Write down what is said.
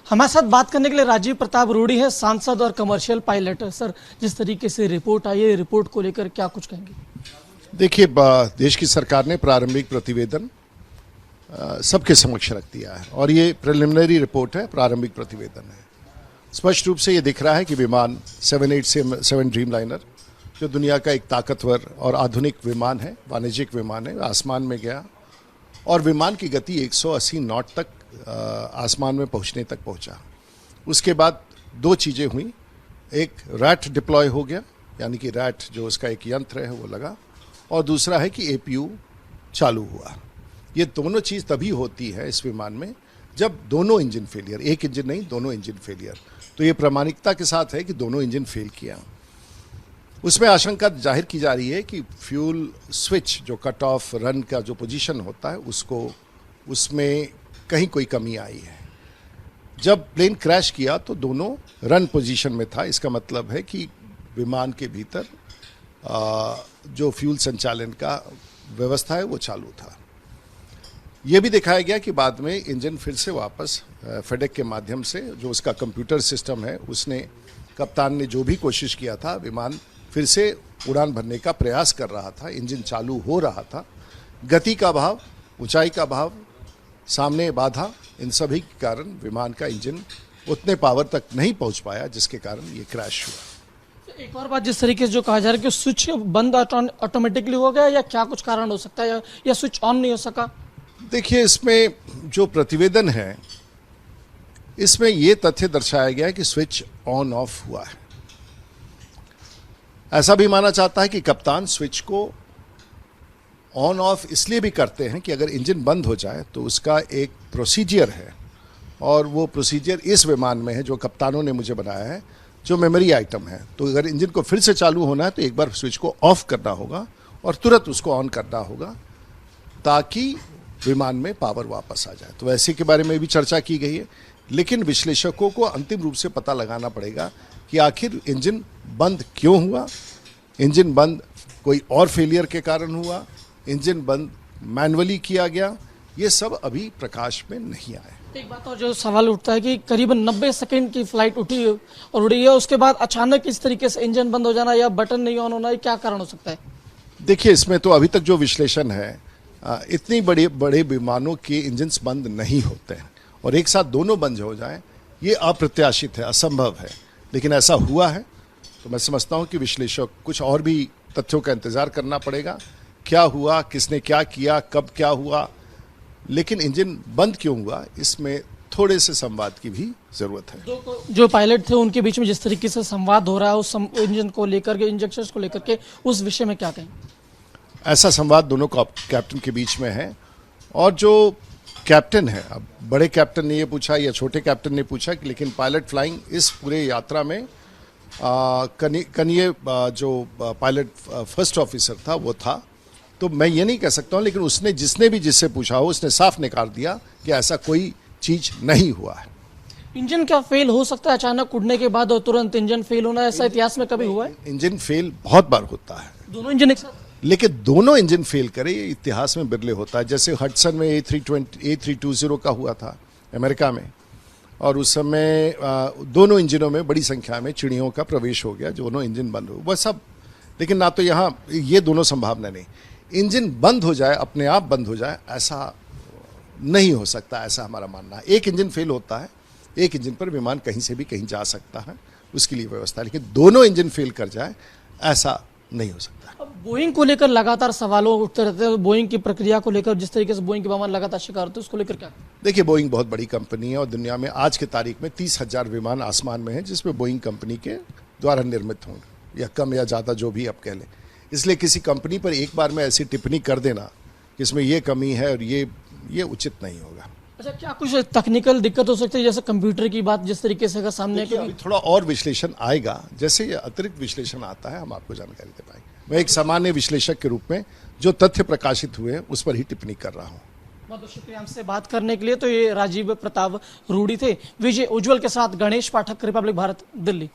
हमारे साथ बात करने के लिए राजीव प्रताप रूडी है, सांसद और कमर्शियल पायलट। सर, जिस तरीके से रिपोर्ट आई है, रिपोर्ट को लेकर क्या कुछ कहेंगे? देखिए, देश की सरकार ने प्रारंभिक प्रतिवेदन सबके समक्ष रख दिया है और ये प्रिलिमिनरी रिपोर्ट है, प्रारंभिक प्रतिवेदन है। स्पष्ट रूप से ये दिख रहा है कि विमान 787 ड्रीमलाइनर, जो दुनिया का एक ताकतवर और आधुनिक विमान है, वाणिज्यिक विमान है, आसमान में गया और विमान की गति 180 नॉट तक आसमान में पहुंचने तक पहुंचा। उसके बाद दो चीज़ें हुई, एक रैट डिप्लॉय हो गया, यानी कि रैट जो उसका एक यंत्र है वो लगा, और दूसरा है कि एपीयू चालू हुआ। ये दोनों चीज़ तभी होती है इस विमान में जब दोनों इंजन फेलियर, एक इंजन नहीं दोनों इंजन फेलियर, तो ये प्रामाणिकता के साथ है कि दोनों इंजन फेल किया। उसमें आशंका जाहिर की जा रही है कि फ्यूल स्विच जो कट ऑफ रन का जो पोजीशन होता है उसमें कहीं कोई कमी आई है। जब प्लेन क्रैश किया तो दोनों रन पोजीशन में था। इसका मतलब है कि विमान के भीतर जो फ्यूल संचालन का व्यवस्था है वो चालू था। ये भी दिखाया गया कि बाद में इंजन फिर से वापस फेडेक के माध्यम से, जो उसका कंप्यूटर सिस्टम है, उसने, कप्तान ने जो भी कोशिश किया था, विमान फिर से उड़ान भरने का प्रयास कर रहा था, इंजन चालू हो रहा था। गति का भाव, ऊंचाई का भाव, सामने बाधा, इन सभी के कारण विमान का इंजन उतने पावर तक नहीं पहुंच पाया, जिसके कारण ये क्रैश हुआ। एक और बात, जिस तरीके से जो कहा जा रहा है कि स्विच बंद ऑटोमेटिकली हो गया, या क्या कुछ कारण हो सकता है, या स्विच ऑन नहीं हो सका? देखिए, इसमें जो प्रतिवेदन है इसमें यह तथ्य दर्शाया गया है कि स्विच ऑन ऑफ हुआ है। ऐसा भी माना जाता है कि कप्तान स्विच को ऑन ऑफ इसलिए भी करते हैं कि अगर इंजन बंद हो जाए तो उसका एक प्रोसीजर है, और वो प्रोसीजर इस विमान में है जो कप्तानों ने मुझे बनाया है, जो मेमोरी आइटम है। तो अगर इंजन को फिर से चालू होना है तो एक बार स्विच को ऑफ करना होगा और तुरंत उसको ऑन करना होगा, ताकि विमान में पावर वापस आ जाए। तो ऐसे के बारे में भी चर्चा की गई है, लेकिन विश्लेषकों को अंतिम रूप से पता लगाना पड़ेगा कि आखिर इंजन बंद क्यों हुआ। इंजन बंद कोई और फेलियर के कारण हुआ, इंजन बंद मैनुअली किया गया, ये सब अभी प्रकाश में नहीं आए। एक बात और जो सवाल उठता है कि करीबन 90 सेकंड की फ्लाइट उठी और उड़ी है, उसके बाद अचानक इस तरीके से इंजन बंद हो जाना या बटन नहीं ऑन होना, क्या कारण हो सकता है? देखिए, इसमें तो अभी तक जो विश्लेषण है, इतनी बड़े विमानों के इंजन बंद नहीं होते हैं, और एक साथ दोनों बंद हो जाएं ये अप्रत्याशित है, असंभव है। लेकिन ऐसा हुआ है तो मैं समझता हूं कि विश्लेषक कुछ और भी तथ्यों का इंतजार करना पड़ेगा। क्या हुआ, किसने क्या किया, कब क्या हुआ, लेकिन इंजन बंद क्यों हुआ, इसमें थोड़े से संवाद की भी जरूरत है। जो पायलट थे उनके बीच में जिस तरीके से संवाद हो रहा है उस इंजन को लेकर के, इंजेक्शन को लेकर के, उस विषय में क्या कहें? ऐसा संवाद दोनों कैप्टन के बीच में है, और जो कैप्टन है, अब बड़े कैप्टन ने ये पूछा या छोटे कैप्टन ने पूछा कि लेकिन पायलट फ्लाइंग इस पूरे यात्रा में कनिए जो पायलट फर्स्ट ऑफिसर था वो था, तो मैं ये नहीं कह सकता हूँ, लेकिन उसने, जिसने भी जिससे पूछा हो, उसने साफ नकार दिया कि ऐसा कोई चीज नहीं हुआ है। इंजन क्या फेल हो सकता है अचानक उड़ने के बाद और तुरंत इंजन फेल होना? ऐसा इतिहास में कभी हुआ है? इंजन फेल बहुत बार होता है, दोनों इंजन एक साथ, लेकिन दोनों इंजन फेल करे ये इतिहास में बिरले होता है। जैसे हडसन में A320 का हुआ था अमेरिका में, और उस समय दोनों इंजनों में बड़ी संख्या में चिड़ियों का प्रवेश हो गया, दोनों इंजन बंद हो, वह सब। लेकिन ना तो यहाँ ये दोनों संभावना नहीं, इंजन बंद हो जाए, अपने आप बंद हो जाए, ऐसा नहीं हो सकता, ऐसा हमारा मानना है। एक इंजन फेल होता है, एक इंजन पर विमान कहीं से भी कहीं जा सकता है, उसके लिए व्यवस्था, लेकिन दोनों इंजन फेल कर जाए ऐसा नहीं हो सकता। अब बोइंग को लेकर लगातार सवालों उठते रहते हैं, बोइंग की प्रक्रिया को लेकर, जिस तरीके से बोइंग के विमान लगातार शिकार होते हैं, उसको लेकर क्या? देखिए, बोइंग बहुत बड़ी कंपनी है और दुनिया में आज की तारीख में 30,000 विमान आसमान में हैं, जिसमें बोइंग कंपनी के द्वारा निर्मित होंगे, या कम या ज़्यादा जो भी आप कह लें। इसलिए किसी कंपनी पर एक बार में ऐसी टिप्पणी कर देना कि इसमें ये कमी है और ये उचित नहीं होगा। अच्छा, क्या कुछ टेक्निकल दिक्कत हो सकती है, जैसे कंप्यूटर की बात जिस तरीके से अगर सामने अभी थोड़ा और विश्लेषण आएगा, जैसे ये अतिरिक्त विश्लेषण आता है हम आपको जानकारी दे पाएंगे। मैं एक सामान्य विश्लेषक के रूप में जो तथ्य प्रकाशित हुए उस पर ही टिप्पणी कर रहा हूँ। बहुत बहुत शुक्रिया हमसे बात करने के लिए। तो ये राजीव प्रताप रूडी थे। विजय उज्ज्वल के साथ गणेश पाठक, रिपब्लिक भारत, दिल्ली।